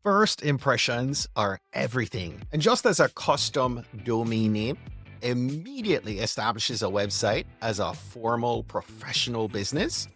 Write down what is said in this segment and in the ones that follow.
First impressions are everything. And just as a custom domain name immediately establishes a website as a formal professional business,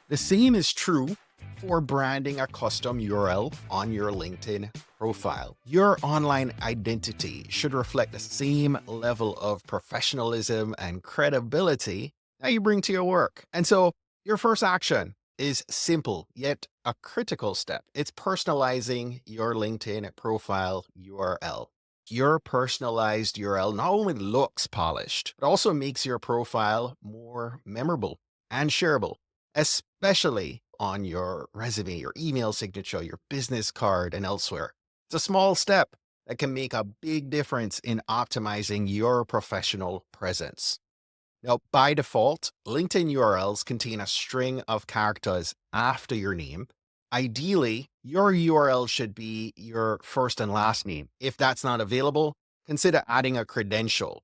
the same is true for branding a custom URL on your LinkedIn profile. Your online identity should reflect the same level of professionalism and credibility that you bring to your work. And so, your first action is simple yet a critical step. It's personalizing your LinkedIn profile URL. Your personalized URL not only looks polished, but also makes your profile more memorable and shareable, especially on your resume, your email signature, your business card, and elsewhere. It's a small step that can make a big difference in optimizing your professional presence. Now, by default, LinkedIn URLs contain a string of characters after your name. Ideally, your URL should be your first and last name. If that's not available, consider adding a credential,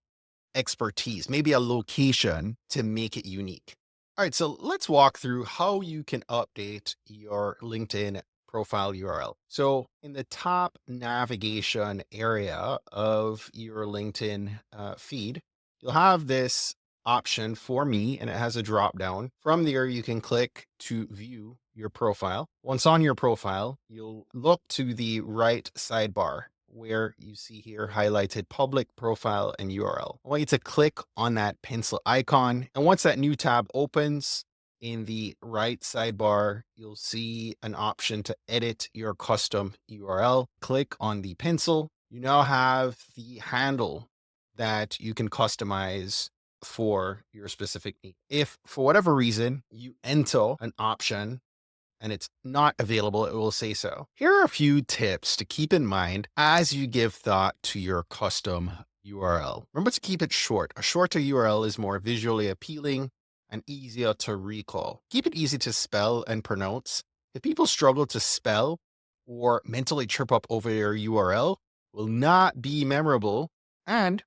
expertise, maybe a location to make it unique. All right, so let's walk through how you can update your LinkedIn profile URL. So, in the top navigation area of your LinkedIn feed, you'll have this option for me, and it has a drop down. From there, you can click to view your profile. Once on your profile, you'll look to the right sidebar where you see here highlighted public profile and URL. I want you to click on that pencil icon. And once that new tab opens, in the right sidebar, you'll see an option to edit your custom URL. Click on the pencil. You now have the handle that you can customize for your specific need. If for whatever reason you enter an option and it's not available, it will say so. Here are a few tips to keep in mind as you give thought to your custom URL. Remember to keep it short. A shorter URL is more visually appealing and easier to recall. Keep it easy to spell and pronounce. If people struggle to spell or mentally trip up over your URL, will not be memorable and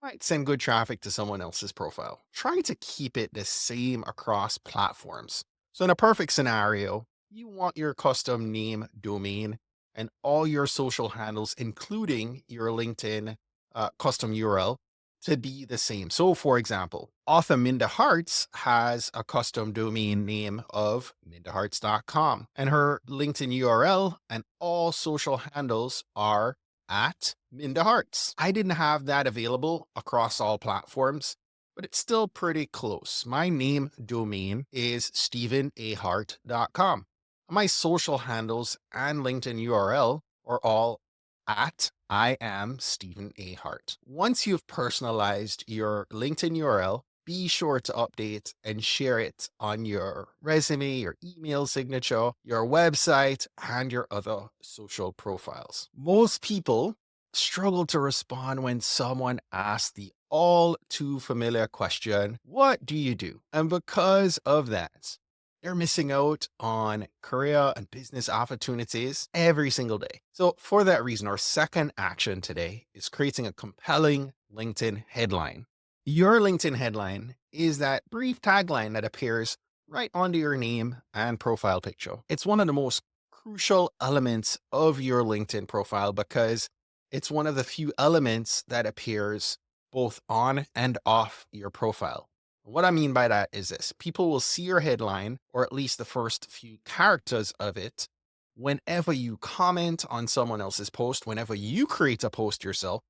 might send good traffic to someone else's profile. Try to keep it the same across platforms. So in a perfect scenario, you want your custom name domain and all your social handles, including your LinkedIn custom URL, to be the same. So, for example, author Minda Harts has a custom domain name of mindaharts.com, and her LinkedIn URL and all social handles are at Minda Harts. I didn't have that available across all platforms, but it's still pretty close. My name domain is stephenahart.com. My social handles and LinkedIn URL are all at I am Stephen A. Hart. Once you've personalized your LinkedIn URL, be sure to update and share it on your resume, your email signature, your website, and your other social profiles. Most people struggle to respond when someone asks the all too familiar question, what do you do? And because of that, they're missing out on career and business opportunities every single day. So, for that reason, our second action today is creating a compelling LinkedIn headline. Your LinkedIn headline is that brief tagline that appears right under your name and profile picture. It's one of the most crucial elements of your LinkedIn profile because it's one of the few elements that appears both on and off your profile. What I mean by that is this: people will see your headline, or at least the first few characters of it, whenever you comment on someone else's post, whenever you create a post yourself,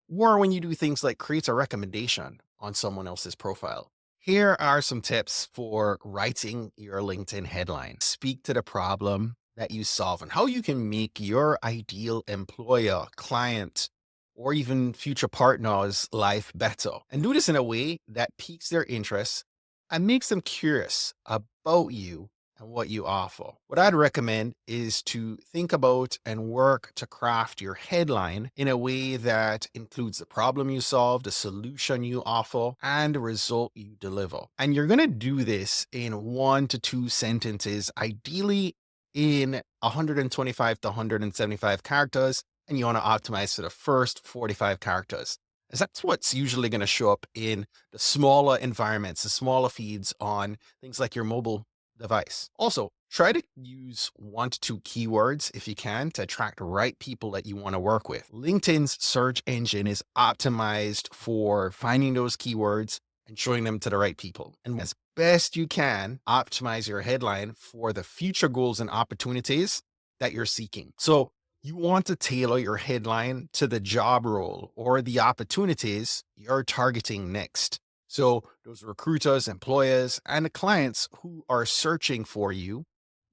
or when you do things like create a recommendation on someone else's profile. Here are some tips for writing your LinkedIn headline. Speak to the problem that you solve and how you can make your ideal employer, client, or even future partner's life better. And do this in a way that piques their interest and makes them curious about you and what you offer. What I'd recommend is to think about and work to craft your headline in a way that includes the problem you solve, the solution you offer, and the result you deliver. And you're going to do this in 1 to 2 sentences, ideally in 125 to 175 characters, and you want to optimize for the first 45 characters. As that's what's usually going to show up in the smaller environments, the smaller feeds on things like your mobile device. Also, try to use 1 to 2 keywords if you can to attract the right people that you want to work with. LinkedIn's search engine is optimized for finding those keywords and showing them to the right people. And as best you can, optimize your headline for the future goals and opportunities that you're seeking. So, you want to tailor your headline to the job role or the opportunities you're targeting next. So, those recruiters, employers, and the clients who are searching for you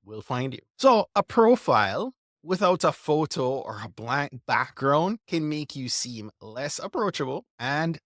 will find you. So, a profile without a photo or a blank background can make you seem less approachable and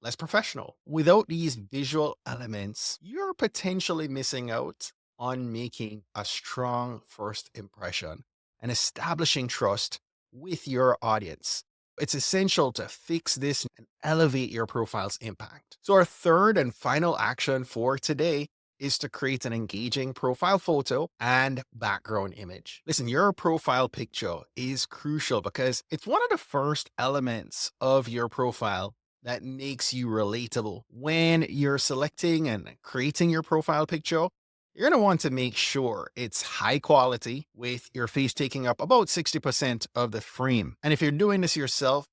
less professional. Without these visual elements, you're potentially missing out on making a strong first impression and establishing trust with your audience. It's essential to fix this and elevate your profile's impact. So, our third and final action for today is to create an engaging profile photo and background image. Listen, your profile picture is crucial because it's one of the first elements of your profile that makes you relatable. When you're selecting and creating your profile picture, you're going to want to make sure it's high quality with your face taking up about 60% of the frame. And if you're doing this yourself,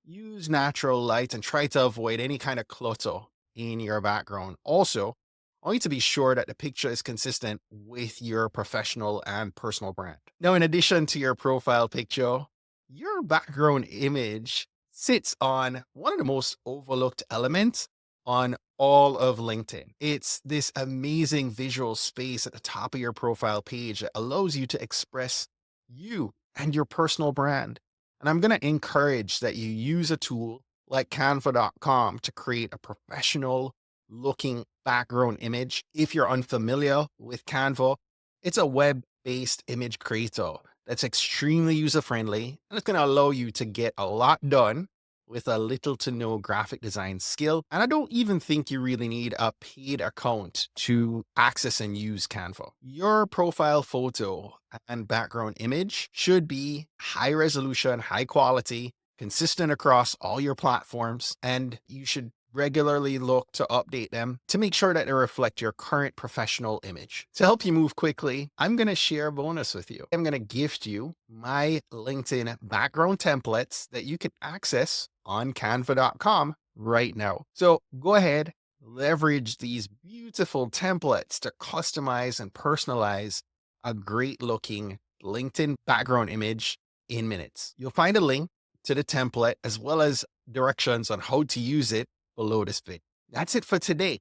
use natural light and try to avoid any kind of clutter in your background. Also, I want you to be sure that the picture is consistent with your professional and personal brand. Now, in addition to your profile picture, your background image sits on one of the most overlooked elements on all of LinkedIn. It's this amazing visual space at the top of your profile page that allows you to express you and your personal brand. And I'm going to encourage that you use a tool like canva.com to create a professional looking background image. If you're unfamiliar with Canva, it's a web based image creator that's extremely user friendly and it's going to allow you to get a lot done with a little to no graphic design skill. And I don't even think you really need a paid account to access and use Canva. Your profile photo and background image should be high resolution, high quality, consistent across all your platforms, and you should regularly look to update them to make sure that they reflect your current professional image. To help you move quickly, I'm going to share a bonus with you. I'm going to gift you my LinkedIn background templates that you can access on canva.com right now. So go ahead, leverage these beautiful templates to customize and personalize a great looking LinkedIn background image in minutes. You'll find a link to the template as well as directions on how to use it below this video. That's it for today.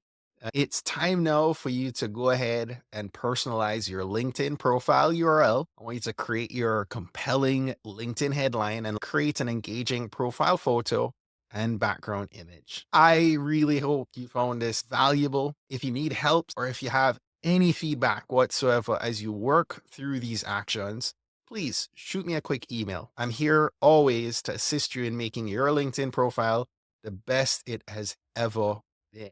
It's time now for you to go ahead and personalize your LinkedIn profile URL. I want you to create your compelling LinkedIn headline and create an engaging profile photo and background image. I really hope you found this valuable. If you need help or if you have any feedback whatsoever as you work through these actions, please shoot me a quick email. I'm here always to assist you in making your LinkedIn profile the best it has ever been.